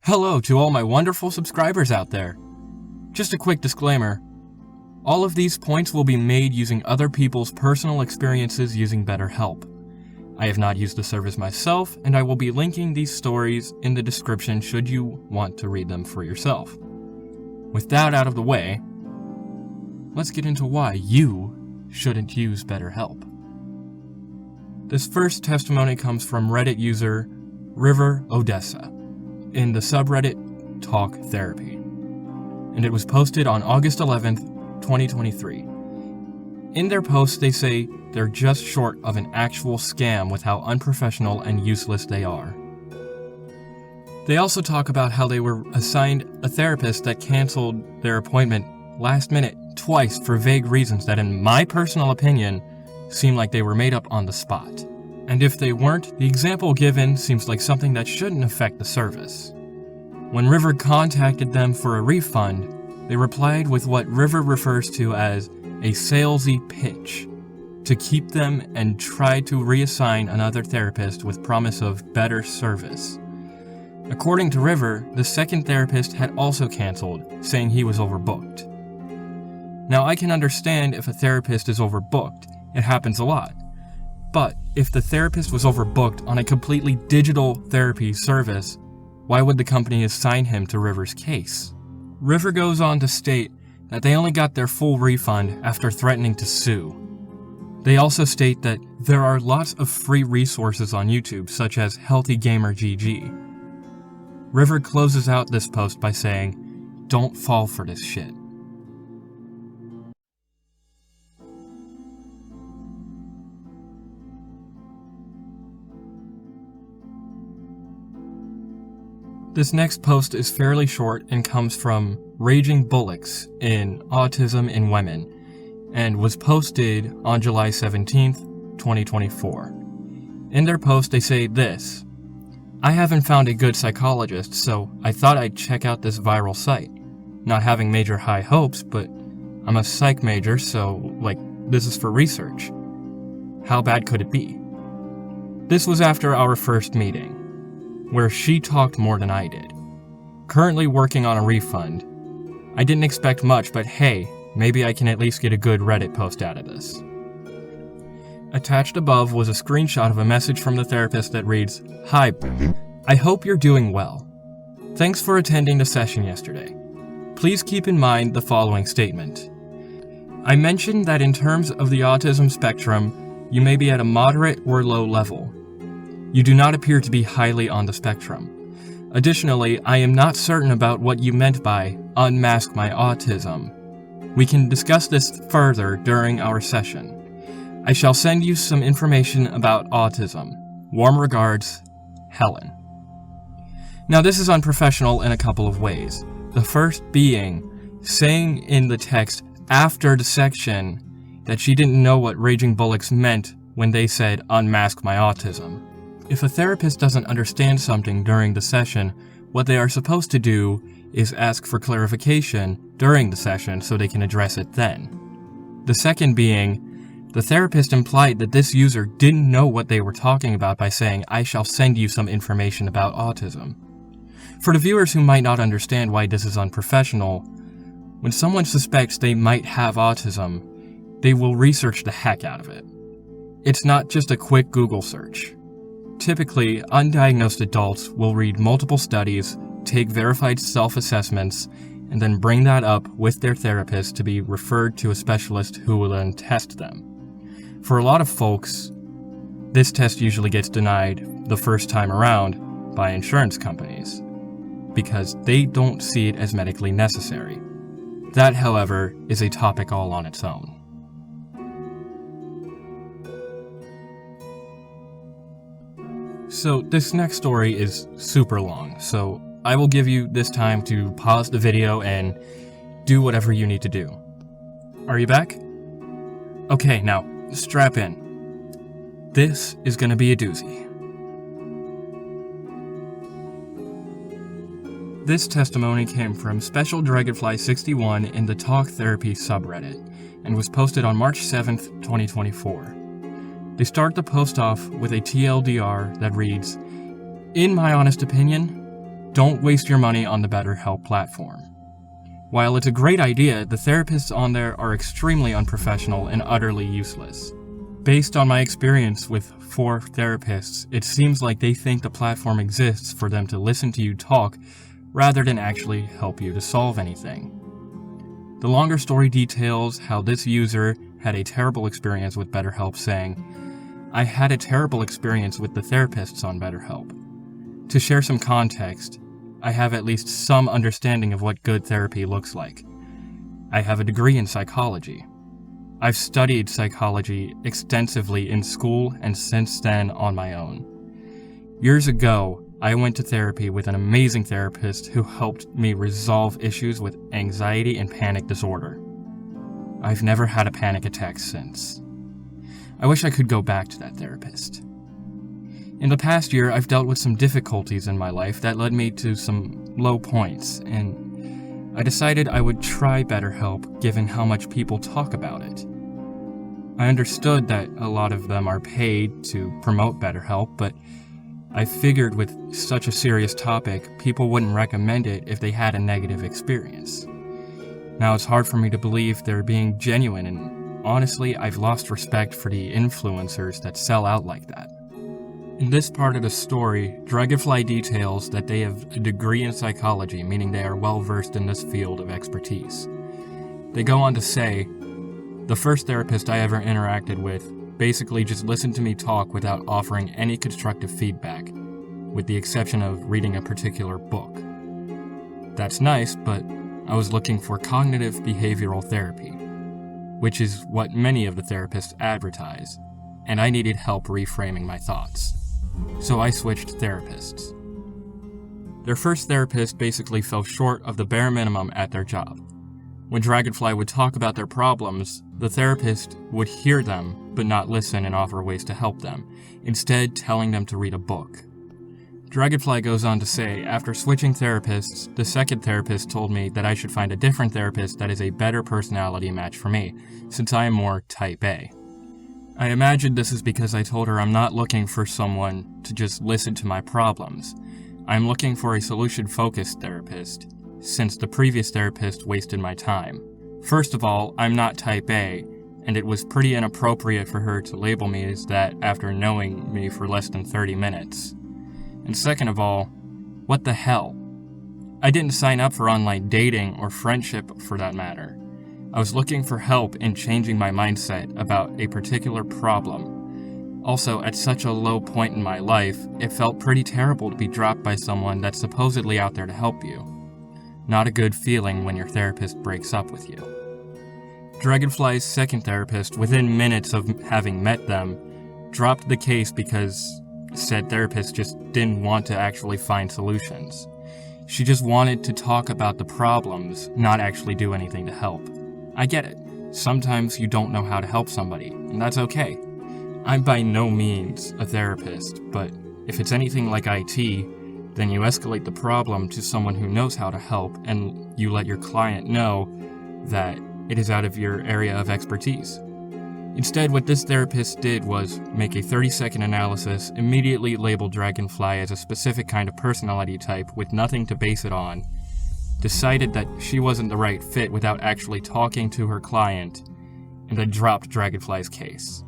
Hello to all my wonderful subscribers out there. Just a quick disclaimer. All of these points will be made using other people's personal experiences using BetterHelp. I have not used the service myself, and I will be linking these stories in the description should you want to read them for yourself. With that out of the way, let's get into why you shouldn't use BetterHelp. This first testimony comes from Reddit user River Odessa in the subreddit Talk Therapy, and it was posted on August 11th, 2023. In their post, they say they're just short of an actual scam with how unprofessional and useless they are. They also talk about how they were assigned a therapist that canceled their appointment last minute twice for vague reasons that, in my personal opinion, seem like they were made up on the spot. And if they weren't, the example given seems like something that shouldn't affect the service. When River contacted them for a refund, they replied with what River refers to as a salesy pitch to keep them and tried to reassign another therapist with promise of better service. According to River, the second therapist had also canceled, saying he was overbooked. Now, I can understand if a therapist is overbooked. It happens a lot. But if the therapist was overbooked on a completely digital therapy service, why would the company assign him to River's case? River goes on to state that they only got their full refund after threatening to sue. They also state that there are lots of free resources on YouTube, such as Healthy Gamer GG. River closes out this post by saying, "Don't fall for this shit." This next post is fairly short and comes from Raging Bullocks in Autism in Women and was posted on July 17th, 2024. In their post they say this: "I haven't found a good psychologist, so I thought I'd check out this viral site. Not having major high hopes, but I'm a psych major, so this is for research. How bad could it be?" This was after our first meeting, where she talked more than I did. Currently working on a refund. I didn't expect much, but hey, maybe I can at least get a good Reddit post out of this. Attached above was a screenshot of a message from the therapist that reads, "Hi, I hope you're doing well. Thanks for attending the session yesterday. Please keep in mind the following statement. I mentioned that in terms of the autism spectrum, you may be at a moderate or low level. You do not appear to be highly on the spectrum. Additionally, I am not certain about what you meant by unmask my autism. We can discuss this further during our session. I shall send you some information about autism. Warm regards, Helen." Now, this is unprofessional in a couple of ways. The first being saying in the text after the section that she didn't know what Raging Bullocks meant when they said unmask my autism. If a therapist doesn't understand something during the session, what they are supposed to do is ask for clarification during the session so they can address it then. The second being, the therapist implied that this user didn't know what they were talking about by saying, "I shall send you some information about autism." For the viewers who might not understand why this is unprofessional, when someone suspects they might have autism, they will research the heck out of it. It's not just a quick Google search. Typically, undiagnosed adults will read multiple studies, take verified self-assessments, and then bring that up with their therapist to be referred to a specialist who will then test them. For a lot of folks, this test usually gets denied the first time around by insurance companies because they don't see it as medically necessary. That, however, is a topic all on its own. So this next story is super long, so I will give you this time to pause the video and do whatever you need to do. Are you back? Okay, now strap in. This is gonna be a doozy. This testimony came from Special Dragonfly 61 in the Talk Therapy subreddit and was posted on March 7th, 2024. They start the post off with a TLDR that reads, "In my honest opinion, Don't waste your money on the BetterHelp platform. While it's a great idea, the therapists on there are extremely unprofessional and utterly useless. Based on my experience with 4 therapists, it seems like they think the platform exists for them to listen to you talk rather than actually help you to solve anything. The longer story details how this user had a terrible experience with BetterHelp, saying, "I had a terrible experience with the therapists on BetterHelp. To share some context, I have at least some understanding of what good therapy looks like. I have a degree in psychology. I've studied psychology extensively in school and since then on my own. Years ago, I went to therapy with an amazing therapist who helped me resolve issues with anxiety and panic disorder. I've never had a panic attack since. I wish I could go back to that therapist. In the past year, I've dealt with some difficulties in my life that led me to some low points, and I decided I would try BetterHelp given how much people talk about it. I understood that a lot of them are paid to promote BetterHelp, but I figured with such a serious topic, people wouldn't recommend it if they had a negative experience. Now it's hard for me to believe they're being genuine, and honestly, I've lost respect for the influencers that sell out like that. In this part of the story, Dragonfly details that they have a degree in psychology, meaning they are well versed in this field of expertise. They go on to say, "The first therapist I ever interacted with basically just listened to me talk without offering any constructive feedback, with the exception of reading a particular book. That's nice, but I was looking for cognitive behavioral therapy, which is what many of the therapists advertise, and I needed help reframing my thoughts. So I switched therapists." Their first therapist basically fell short of the bare minimum at their job. When Dragonfly would talk about their problems, the therapist would hear them but not listen and offer ways to help them, instead telling them to read a book. Dragonfly goes on to say, "After switching therapists, the second therapist told me that I should find a different therapist that is a better personality match for me, since I am more type A. I imagine this is because I told her I'm not looking for someone to just listen to my problems. I'm looking for a solution-focused therapist, since the previous therapist wasted my time. First of all, I'm not type A, and it was pretty inappropriate for her to label me as that after knowing me for less than 30 minutes. And second of all, what the hell? I didn't sign up for online dating or friendship for that matter. I was looking for help in changing my mindset about a particular problem. Also, at such a low point in my life, it felt pretty terrible to be dropped by someone that's supposedly out there to help you. Not a good feeling when your therapist breaks up with you." Dragonfly's second therapist, within minutes of having met them, dropped the case because said therapist just didn't want to actually find solutions. She just wanted to talk about the problems, not actually do anything to help. I get it. Sometimes you don't know how to help somebody, and that's okay. I'm by no means a therapist, but if it's anything like IT, then you escalate the problem to someone who knows how to help, and you let your client know that it is out of your area of expertise. Instead, what this therapist did was make a 30-second analysis, immediately label Dragonfly as a specific kind of personality type with nothing to base it on, decided that she wasn't the right fit without actually talking to her client, and then dropped Dragonfly's case.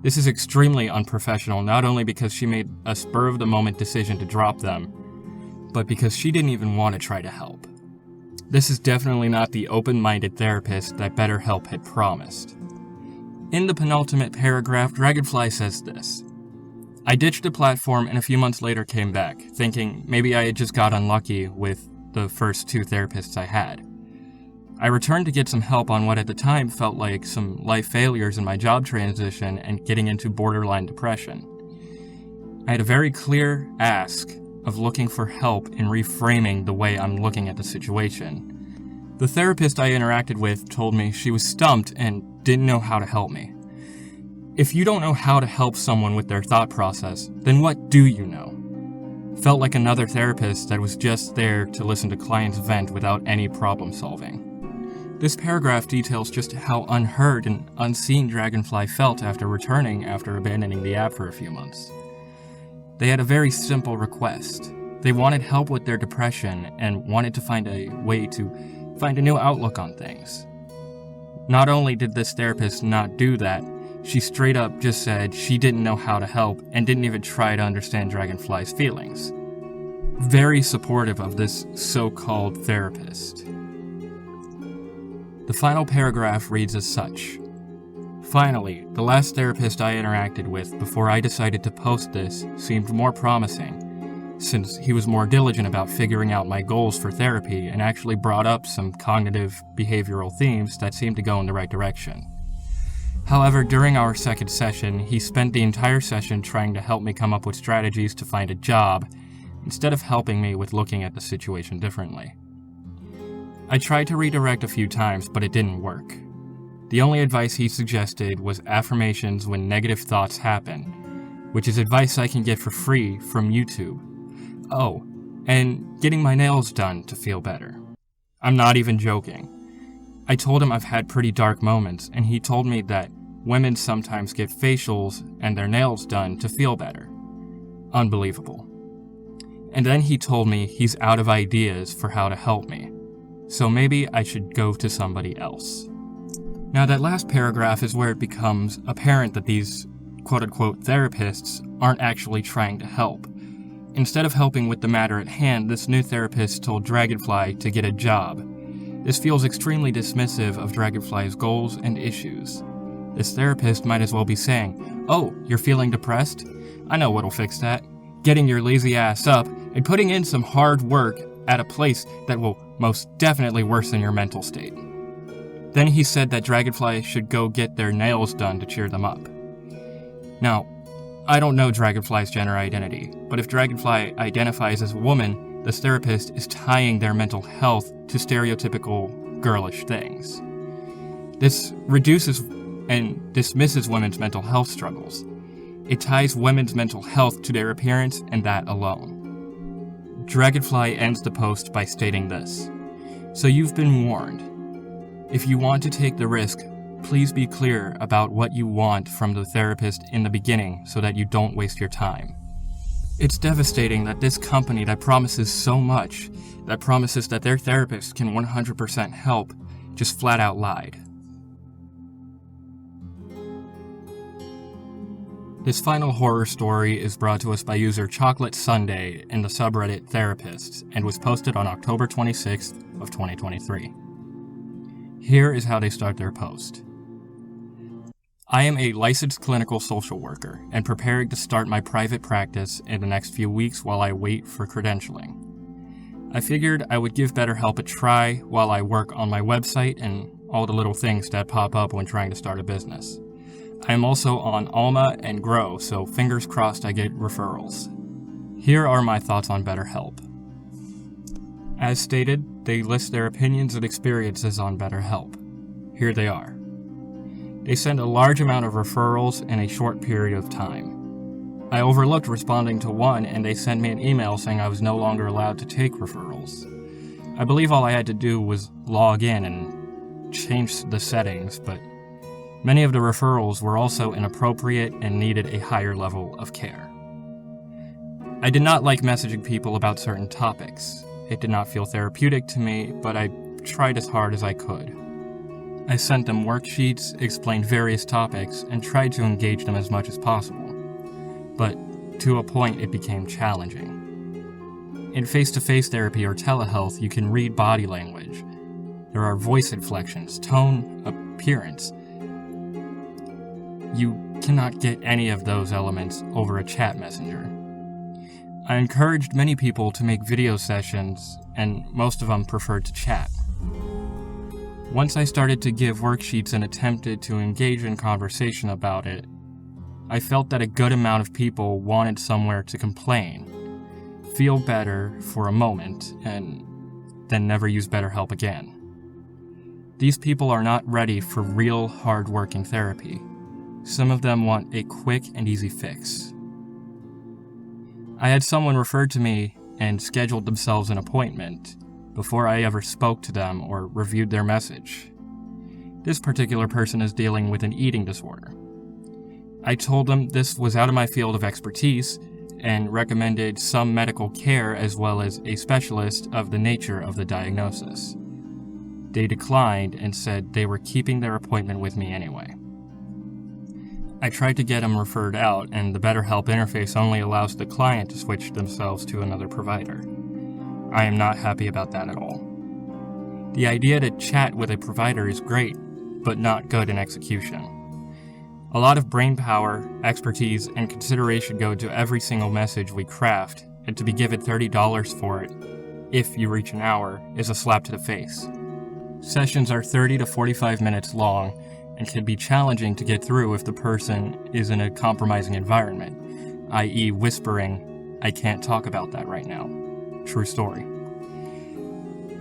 This is extremely unprofessional, not only because she made a spur-of-the-moment decision to drop them, but because she didn't even want to try to help. This is definitely not the open-minded therapist that BetterHelp had promised. In the penultimate paragraph, Dragonfly says this: "I ditched the platform and a few months later came back, thinking maybe I had just got unlucky with the first 2 therapists I had. I returned to get some help on what at the time felt like some life failures in my job transition and getting into borderline depression. I had a very clear ask of looking for help in reframing the way I'm looking at the situation. The therapist I interacted with told me she was stumped and didn't know how to help me. If you don't know how to help someone with their thought process, then what do you know? Felt like another therapist that was just there to listen to clients vent without any problem solving." This paragraph details just how unheard and unseen Dragonfly felt after returning after abandoning the app for a few months. They had a very simple request. They wanted help with their depression and wanted to find a way to find a new outlook on things. Not only did this therapist not do that, she straight up just said she didn't know how to help and didn't even try to understand Dragonfly's feelings. Very supportive of this so-called therapist. The final paragraph reads as such. Finally, the last therapist I interacted with before I decided to post this seemed more promising, since he was more diligent about figuring out my goals for therapy and actually brought up some cognitive behavioral themes that seemed to go in the right direction. However, during our second session, he spent the entire session trying to help me come up with strategies to find a job, instead of helping me with looking at the situation differently. I tried to redirect a few times, but it didn't work. The only advice he suggested was affirmations when negative thoughts happen, which is advice I can get for free from YouTube. Oh, and getting my nails done to feel better. I'm not even joking. I told him I've had pretty dark moments, and he told me that women sometimes get facials and their nails done to feel better. Unbelievable. And then he told me he's out of ideas for how to help me, so maybe I should go to somebody else. Now that last paragraph is where it becomes apparent that these quote-unquote therapists aren't actually trying to help. Instead of helping with the matter at hand, this new therapist told Dragonfly to get a job. This feels extremely dismissive of Dragonfly's goals and issues. This therapist might as well be saying, "Oh, you're feeling depressed? I know what'll fix that. Getting your lazy ass up and putting in some hard work at a place that will most definitely worsen your mental state." Then he said that Dragonfly should go get their nails done to cheer them up. Now, I don't know Dragonfly's gender identity, but if Dragonfly identifies as a woman, this therapist is tying their mental health to stereotypical girlish things. This reduces and dismisses women's mental health struggles. It ties women's mental health to their appearance and that alone. Dragonfly ends the post by stating this. So you've been warned. If you want to take the risk, please be clear about what you want from the therapist in the beginning so that you don't waste your time. It's devastating that this company that promises so much, that promises that their therapist can 100% help, just flat out lied. This final horror story is brought to us by user Chocolate Sunday in the subreddit Therapists and was posted on October 26th of 2023. Here is how they start their post. I am a licensed clinical social worker and preparing to start my private practice in the next few weeks while I wait for credentialing. I figured I would give BetterHelp a try while I work on my website and all the little things that pop up when trying to start a business. I am also on Alma and Grow, so fingers crossed I get referrals. Here are my thoughts on BetterHelp. As stated, they list their opinions and experiences on BetterHelp. Here they are. They send a large amount of referrals in a short period of time. I overlooked responding to one, and they sent me an email saying I was no longer allowed to take referrals. I believe all I had to do was log in and change the settings, but many of the referrals were also inappropriate and needed a higher level of care. I did not like messaging people about certain topics. It did not feel therapeutic to me, but I tried as hard as I could. I sent them worksheets, explained various topics, and tried to engage them as much as possible. But to a point, it became challenging. In face-to-face therapy or telehealth, you can read body language. There are voice inflections, tone, appearance. You cannot get any of those elements over a chat messenger. I encouraged many people to make video sessions, and most of them preferred to chat. Once I started to give worksheets and attempted to engage in conversation about it, I felt that a good amount of people wanted somewhere to complain, feel better for a moment, and then never use BetterHelp again. These people are not ready for real, hard-working therapy. Some of them want a quick and easy fix. I had someone referred to me and scheduled themselves an appointment before I ever spoke to them or reviewed their message. This particular person is dealing with an eating disorder. I told them this was out of my field of expertise and recommended some medical care as well as a specialist of the nature of the diagnosis. They declined and said they were keeping their appointment with me anyway. I tried to get them referred out, and the BetterHelp interface only allows the client to switch themselves to another provider. I am not happy about that at all. The idea to chat with a provider is great, but not good in execution. A lot of brainpower, expertise, and consideration go into every single message we craft, and to be given $30 for it, if you reach an hour, is a slap to the face. Sessions are 30 to 45 minutes long, and can be challenging to get through if the person is in a compromising environment, i.e. whispering, "I can't talk about that right now." True story.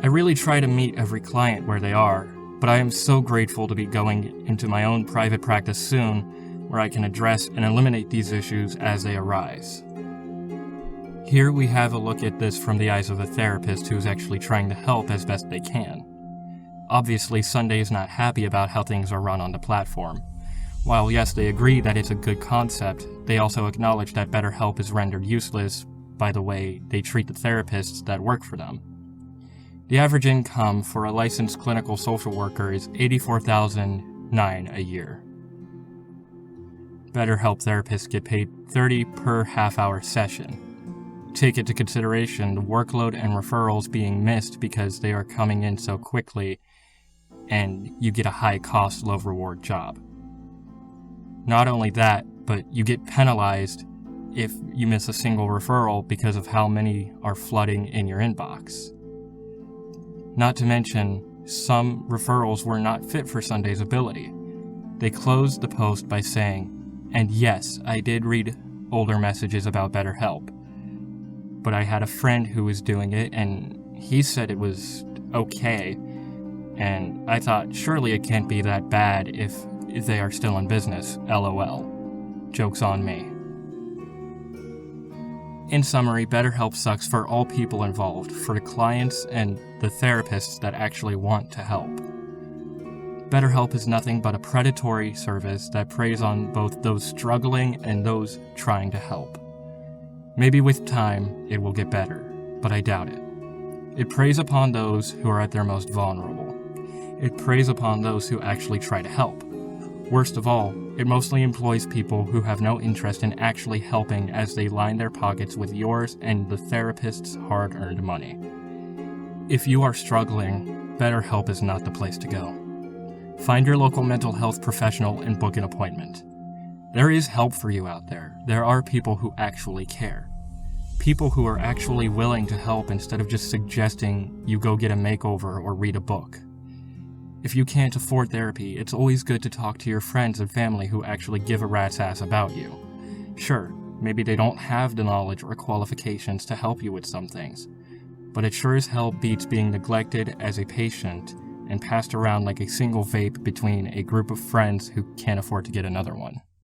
I really try to meet every client where they are, but I am so grateful to be going into my own private practice soon, where I can address and eliminate these issues as they arise. Here we have a look at this from the eyes of a therapist who is actually trying to help as best they can. Obviously, Sunday is not happy about how things are run on the platform. While yes, they agree that it's a good concept, they also acknowledge that BetterHelp is rendered useless by the way they treat the therapists that work for them. The average income for a licensed clinical social worker is $84,009 a year. BetterHelp therapists get paid $30 per half-hour session. Take into consideration the workload and referrals being missed because they are coming in so quickly, and you get a high-cost, low-reward job. Not only that, but you get penalized if you miss a single referral because of how many are flooding in your inbox. Not to mention, some referrals were not fit for Sunday's ability. They closed the post by saying, "And yes, I did read older messages about BetterHelp, but I had a friend who was doing it and he said it was okay, and I thought surely it can't be that bad if they are still in business, lol. Joke's on me." In summary, BetterHelp sucks for all people involved, for the clients and the therapists that actually want to help. BetterHelp is nothing but a predatory service that preys on both those struggling and those trying to help. Maybe with time, it will get better, but I doubt it. It preys upon those who are at their most vulnerable. It preys upon those who actually try to help. Worst of all, it mostly employs people who have no interest in actually helping as they line their pockets with yours and the therapist's hard-earned money. If you are struggling, BetterHelp is not the place to go. Find your local mental health professional and book an appointment. There is help for you out there. There are people who actually care. People who are actually willing to help instead of just suggesting you go get a makeover or read a book. If you can't afford therapy, it's always good to talk to your friends and family who actually give a rat's ass about you. Sure, maybe they don't have the knowledge or qualifications to help you with some things, but it sure as hell beats being neglected as a patient and passed around like a single vape between a group of friends who can't afford to get another one.